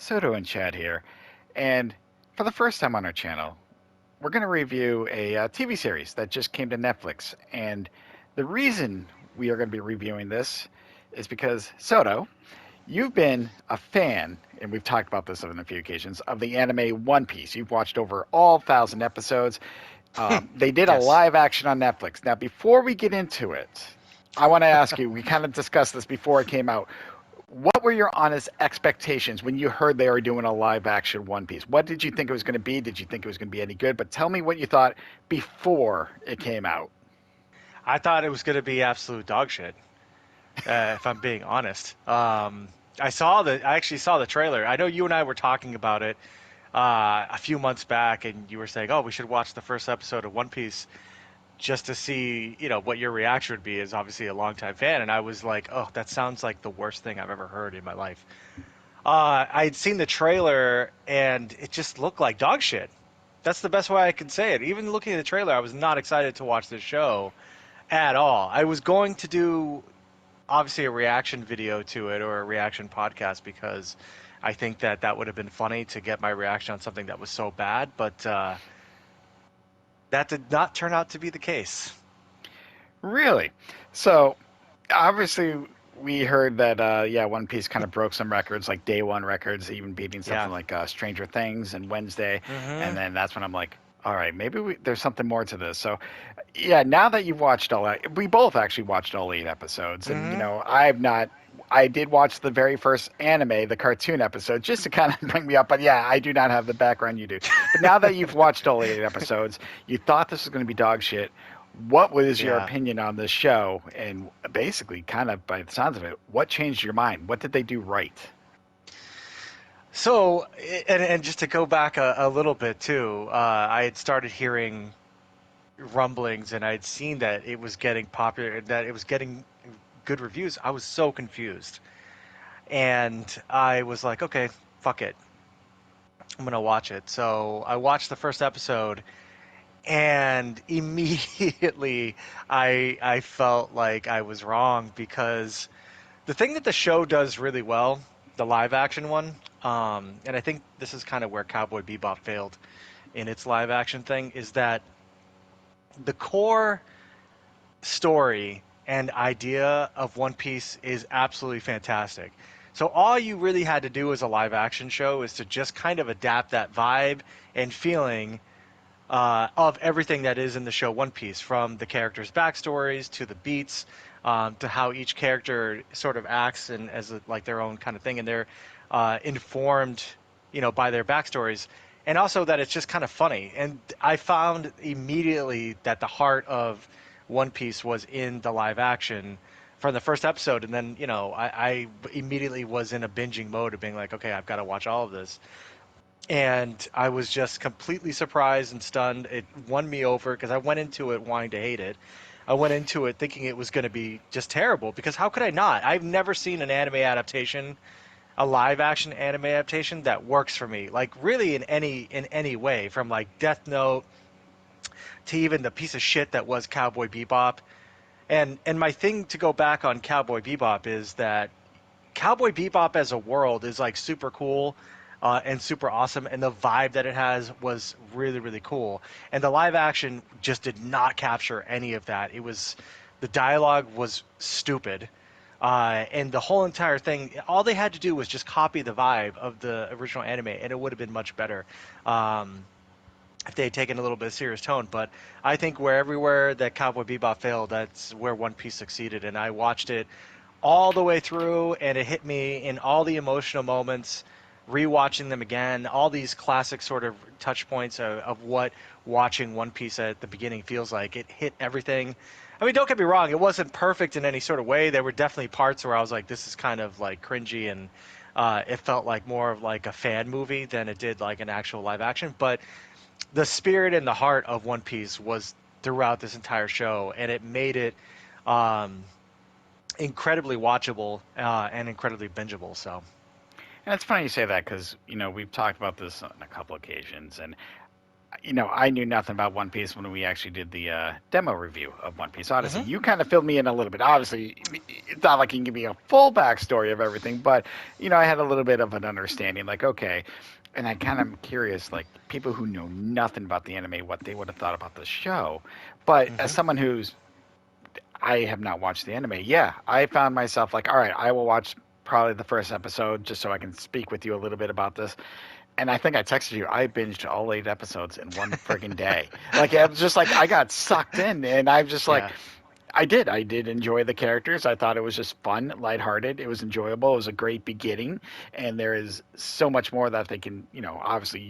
Soto and Chad here, and for the first time on our channel, we're going to review a TV series that just came to Netflix. And the reason we are going to be reviewing this is because, Soto, you've been a fan, and we've talked about this on a few occasions, of the anime One Piece. You've watched over all 1,000 episodes. They did a Yes. live action on Netflix. Now, before we get into it, I want to ask you, we kind of discussed this before it came out. What were your honest expectations when you heard they were doing a live action One Piece? What did you think it was going to be? Did you think it was going to be any good? But tell me what you thought before it came out. I thought it was going to be absolute dog shit, if I'm being honest. I actually saw the trailer. I know you and I were talking about it a few months back, and you were saying, "Oh, we should watch the first episode of One Piece just to see, what your reaction would be." As obviously a longtime fan, and I was like, "Oh, that sounds like the worst thing I've ever heard in my life." I had seen the trailer, and it just looked like dog shit. That's the best way I can say it. Even looking at the trailer, I was not excited to watch this show at all. I was going to do obviously a reaction video to it or a reaction podcast because I think that that would have been funny to get my reaction on something that was so bad, but that did not turn out to be the case. Really? So, obviously, we heard that, yeah, One Piece kind of broke some records, like day one records, even beating Yeah. something like Stranger Things and Wednesday. Hmm. And then that's when I'm like, all right, maybe there's something more to this. So, yeah, now that you've watched all that, we both actually watched all 8 episodes, and Hmm. I've not. I did watch the very first anime, the cartoon episode, just to kind of bring me up. But yeah, I do not have the background you do. But now that you've watched all 8 episodes, you thought this was going to be dog shit. What was your Yeah. opinion on this show? And basically, kind of by the sounds of it, what changed your mind? What did they do right? So, and just to go back a little bit too, I had started hearing rumblings and I'd seen that it was getting popular, that it was getting good reviews. I was so confused. And I was like, okay, fuck it. I'm going to watch it. So I watched the first episode and immediately I felt like I was wrong because the thing that the show does really well, the live action one, and I think this is kind of where Cowboy Bebop failed in its live action thing, is that the core story and idea of One Piece is absolutely fantastic. So all you really had to do as a live action show is to just kind of adapt that vibe and feeling of everything that is in the show One Piece, from the characters' backstories to the beats, to how each character sort of acts and as like their own kind of thing, and they're informed, by their backstories, and also that it's just kind of funny. And I found immediately that the heart of One Piece was in the live action from the first episode, and then I immediately was in a binging mode of being like, okay, I've got to watch all of this, and I was just completely surprised and stunned. It won me over because I went into it wanting to hate it. I went into it thinking it was going to be just terrible because how could I not? I've never seen an anime adaptation, a live action anime adaptation that works for me. Like really in any way, from like Death Note to even the piece of shit that was Cowboy Bebop. And my thing to go back on Cowboy Bebop is that Cowboy Bebop as a world is like super cool and super awesome, and the vibe that it has was really really cool. And the live action just did not capture any of that. It was the dialogue was stupid, and the whole entire thing. All they had to do was just copy the vibe of the original anime, and it would have been much better. Um, if they had taken a little bit of serious tone. But I think where everywhere that Cowboy Bebop failed, that's where One Piece succeeded. And I watched it all the way through, and it hit me in all the emotional moments. Rewatching them again, all these classic sort of touch points of what watching One Piece at the beginning feels like. It hit everything. I mean, don't get me wrong, it wasn't perfect in any sort of way. There were definitely parts where I was like, this is kind of like cringy, and it felt like more of like a fan movie than it did like an actual live action. But the spirit and the heart of One Piece was throughout this entire show, and it made it um, incredibly watchable and incredibly bingeable. So, And it's funny you say that because we've talked about this on a couple occasions, and I knew nothing about One Piece when we actually did the demo review of One Piece Odyssey. Hmm. You kind of filled me in a little bit. Obviously, it's not like you can give me a full backstory of everything, but I had a little bit of an understanding. Like, okay, and I kind of curious, like people who know nothing about the anime, what they would have thought about the show. But as Hmm. someone who's I have not watched the anime, yeah, I found myself like, all right, I will watch probably the first episode just so I can speak with you a little bit about this. And I think I texted you. I binged all 8 episodes in one friggin' day. Like it was just like I got sucked in, and I'm just like, Yeah. I did. I did enjoy the characters. I thought it was just fun, lighthearted. It was enjoyable. It was a great beginning, and there is so much more that they can. Obviously,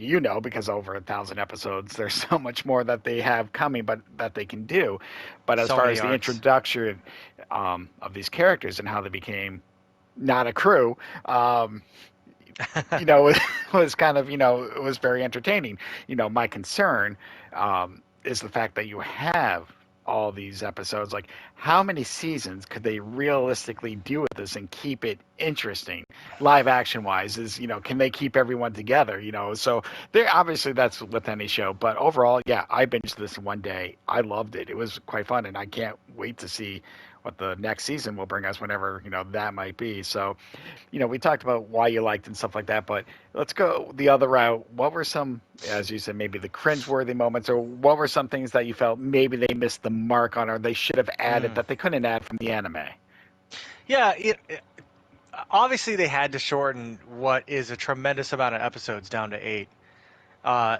because over 1,000 episodes, there's so much more that they have coming, but that they can do. But as So far many as the arcs. introduction of these characters and how they became not a crew, it was kind of, it was very entertaining. My concern is the fact that you have all these episodes. Like, how many seasons could they realistically do with this and keep it interesting, live action wise? Can they keep everyone together? So they obviously that's with any show, but overall, yeah, I binged this in one day. I loved it. It was quite fun, and I can't wait to see what the next season will bring us, whenever that might be. So we talked about why you liked and stuff like that, but let's go the other route. What were some, as you said, maybe the cringeworthy moments, or what were some things that you felt maybe they missed the mark on, or they should have added Mm. that they couldn't add from the anime? Yeah, obviously they had to shorten what is a tremendous amount of episodes down to 8.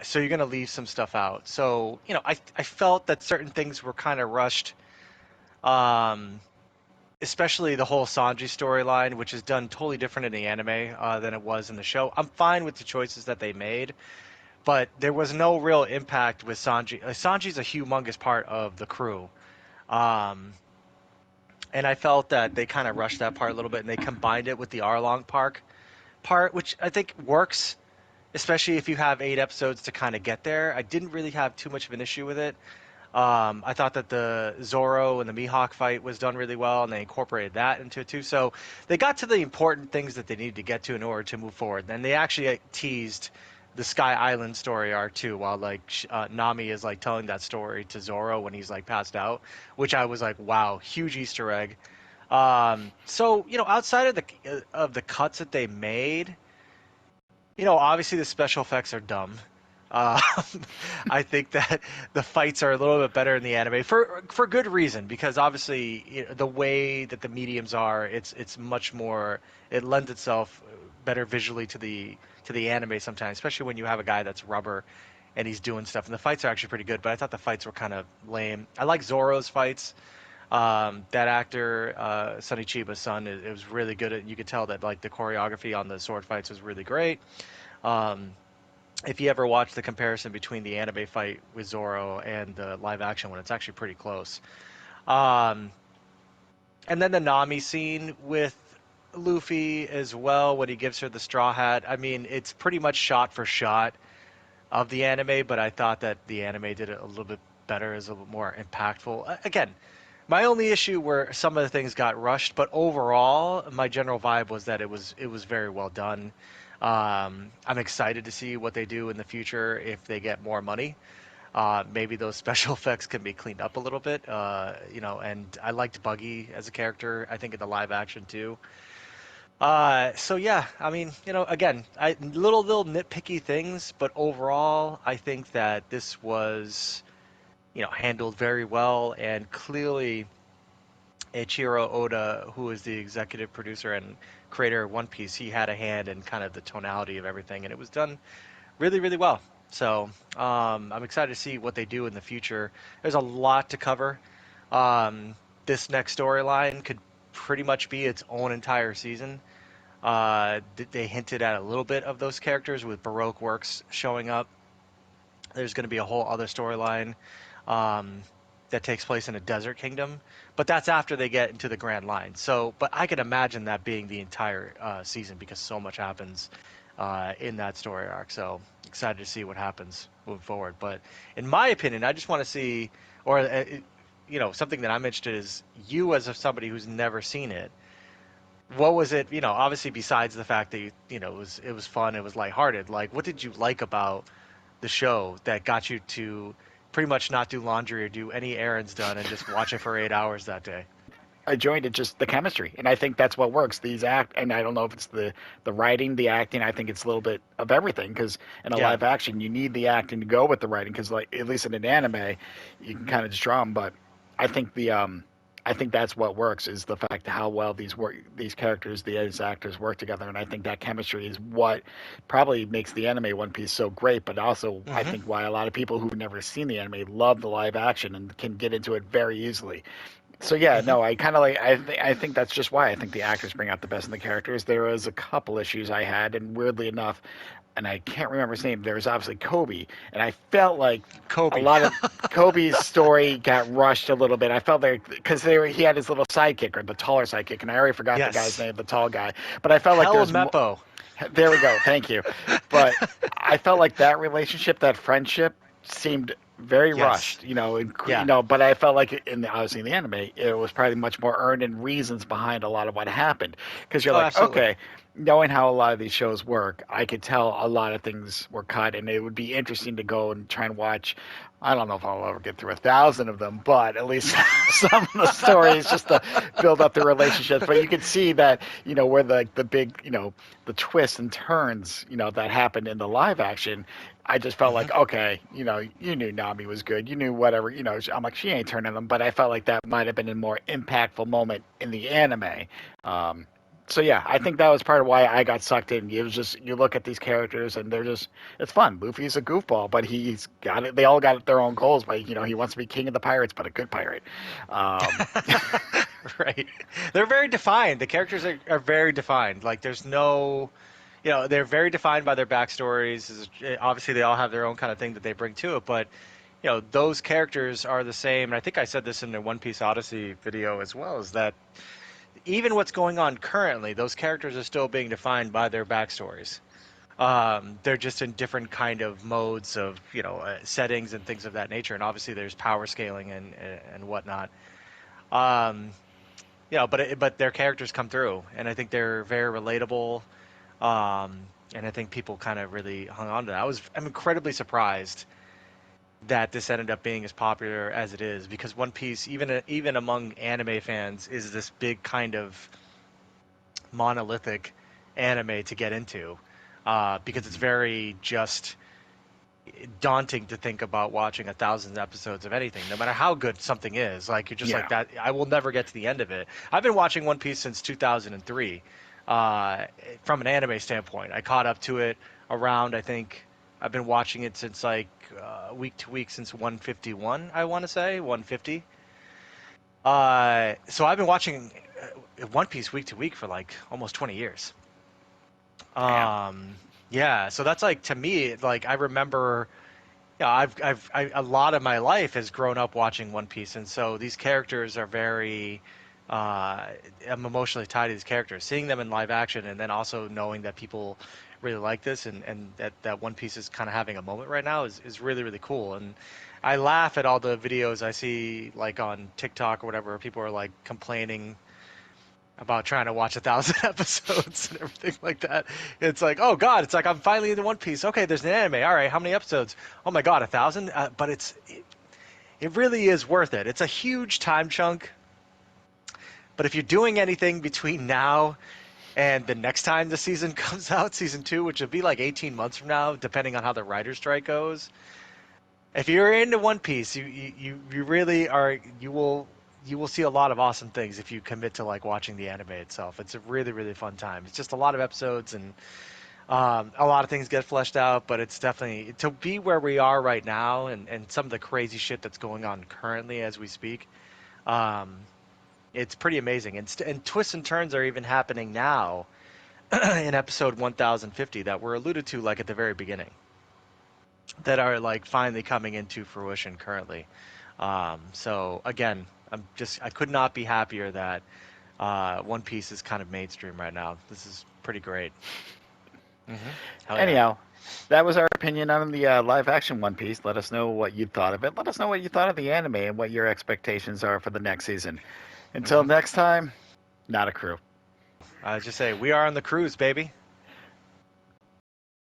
So you're gonna leave some stuff out. So I felt that certain things were kind of rushed. Um, Especially the whole Sanji storyline, which is done totally different in the anime than it was in the show. I'm fine with the choices that they made, but there was no real impact with Sanji. Sanji's a humongous part of the crew. Um, and I felt that they kind of rushed that part a little bit, and they combined it with the Arlong Park part, which I think works, especially if you have 8 episodes to kind of get there. I didn't really have too much of an issue with it. I thought that the Zoro and the Mihawk fight was done really well, and they incorporated that into it too. So they got to the important things that they needed to get to in order to move forward. Then they actually teased the Sky Island story arc too, while like Nami is like telling that story to Zoro when he's like passed out, which I was like, wow, huge Easter egg. So outside of the cuts that they made, obviously the special effects are dumb. Uh, I think that the fights are a little bit better in the anime for good reason, because obviously the way that the mediums are, it's much more, it lends itself better visually to the anime sometimes, especially when you have a guy that's rubber and he's doing stuff, and the fights are actually pretty good. But I thought the fights were kind of lame. I like Zoro's fights. That actor, Sonny Chiba's son, it was really good. You could tell that like the choreography on the sword fights was really great. Um, if you ever watch the comparison between the anime fight with Zoro and the live action one, it's actually pretty close. Um, and then the Nami scene with Luffy as well, when he gives her the straw hat. I mean, it's pretty much shot for shot of the anime, but I thought that the anime did it a little bit better, is a little more impactful. Again, my only issue were some of the things got rushed, but overall, my general vibe was that it was very well done. I'm excited to see what they do in the future if they get more money. Maybe those special effects can be cleaned up a little bit. And I liked Buggy as a character. I think in the live action too. So yeah, I mean, again, little nitpicky things, but overall, I think that this was handled very well, and clearly Eiichiro Oda, who is the executive producer and creator of One Piece, he had a hand in kind of the tonality of everything, and it was done really, really well. So I'm excited to see what they do in the future. There's a lot to cover. Um, this next storyline could pretty much be its own entire season. They hinted at a little bit of those characters with Baroque Works showing up. There's going to be a whole other storyline um, that takes place in a desert kingdom, but that's after they get into the Grand Line. So, but I can imagine that being the entire season, because so much happens in that story arc. So excited to see what happens moving forward. But in my opinion, I just want to see, or something that I'm interested in is you as somebody who's never seen it. What was it? Obviously besides the fact that it was fun, it was lighthearted. Like, what did you like about the show that got you to pretty much not do laundry or do any errands done and just watch it for 8 hours that day? I joined it just the chemistry, and I think that's what works. These act, and I don't know if it's the writing, the acting. I think it's a little bit of everything because in a Yeah. live action, you need the acting to go with the writing. Because like at least in an anime, you can kind of just draw them. But I think I think that's what works is the fact how well these characters, these actors work together, and I think that chemistry is what probably makes the anime One Piece so great. But also, I Hmm. think why a lot of people who've never seen the anime love the live action and can get into it very easily. So yeah, Hmm. no, I kind of like I think that's just why I think the actors bring out the best in the characters. There was a couple issues I had, and weirdly enough, and I can't remember his name. There was obviously Kobe, and I felt like a Kobe. lot of Kobe's story got rushed a little bit. I felt like because he had his little sidekick or the taller sidekick, and I already forgot the guy's Yes. name, the tall guy. But I felt like Hell there's Meppo. there we go. Thank you. But I felt like that relationship, that friendship, seemed very Yes. rushed. Yeah. But I felt like obviously in the anime, it was probably much more earned and reasons behind a lot of what happened. Because you're Oh, like, absolutely. okay, knowing how a lot of these shows work, I could tell a lot of things were cut, and it would be interesting to go and try and watch. I don't know if I'll ever get through 1,000 of them, but at least some of the stories just to build up the relationships. But you could see that where the big the twists and turns that happened in the live action. I just felt Hmm. like okay, you knew Nami was good, you knew whatever, I'm like she ain't turning them, but I felt like that might have been a more impactful moment in the anime. Um, so yeah, I think that was part of why I got sucked in. It was just you look at these characters and they're just it's fun. Luffy's a goofball, but he's got it. They all got their own goals. But he wants to be king of the pirates, but a good pirate. Um, Right. They're very defined. The characters are very defined. Like there's no, they're very defined by their backstories. Obviously, they all have their own kind of thing that they bring to it, but those characters are the same. And I think I said this in the One Piece Odyssey video as well, is that even what's going on currently, those characters are still being defined by their backstories. They're just in different kind of modes of, settings and things of that nature. And obviously, there's power scaling and whatnot. Um, but their characters come through, and I think they're very relatable. And I think people kind of really hung on to that. I'm incredibly surprised that this ended up being as popular as it is because One Piece, even among anime fans, is this big kind of monolithic anime to get into because it's very just daunting to think about watching 1,000 episodes of anything, no matter how good something is. Like you're just like yeah, that. I will never get to the end of it. I've been watching One Piece since 2003. From an anime standpoint, I caught up to it around. I think I've been watching it since like week to week since 151. I want to say 150. So I've been watching One Piece week to week for like almost 20 years. damn. Um, yeah, so that's like to me, like I remember, a lot of my life has grown up watching One Piece, and so these characters are very, I'm emotionally tied to these characters. Seeing them in live action, and then also knowing that people really like this, and that One Piece is kind of having a moment right now is really really cool. And I laugh at all the videos I see like on TikTok or whatever, where people are like complaining about trying to watch 1,000 episodes and everything like that. It's like, oh God, it's like I'm finally into One Piece. Okay, there's an anime. All right, how many episodes? Oh my God, 1,000. But it really is worth it. It's a huge time chunk. But if you're doing anything between now and the next time the season comes out, season two, which will be like 18 months from now, depending on how the writer's strike goes, if you're into One Piece, you really are. You will see a lot of awesome things if you commit to like watching the anime itself. It's a really really fun time. It's just a lot of episodes and a lot of things get fleshed out, but it's definitely to be where we are right now and some of the crazy shit that's going on currently as we speak. Um, it's pretty amazing, and twists and turns are even happening now in episode 1050 that were alluded to like at the very beginning that are like finally coming into fruition currently. So again, I could not be happier that One Piece is kind of mainstream right now. This is pretty great. Hell yeah. Anyhow, that was our opinion on the live action One Piece. Let us know what you thought of it. Let us know what you thought of the anime and what your expectations are for the next season. Until Hmm. next time, not a crew. I just say we are on the cruise, baby.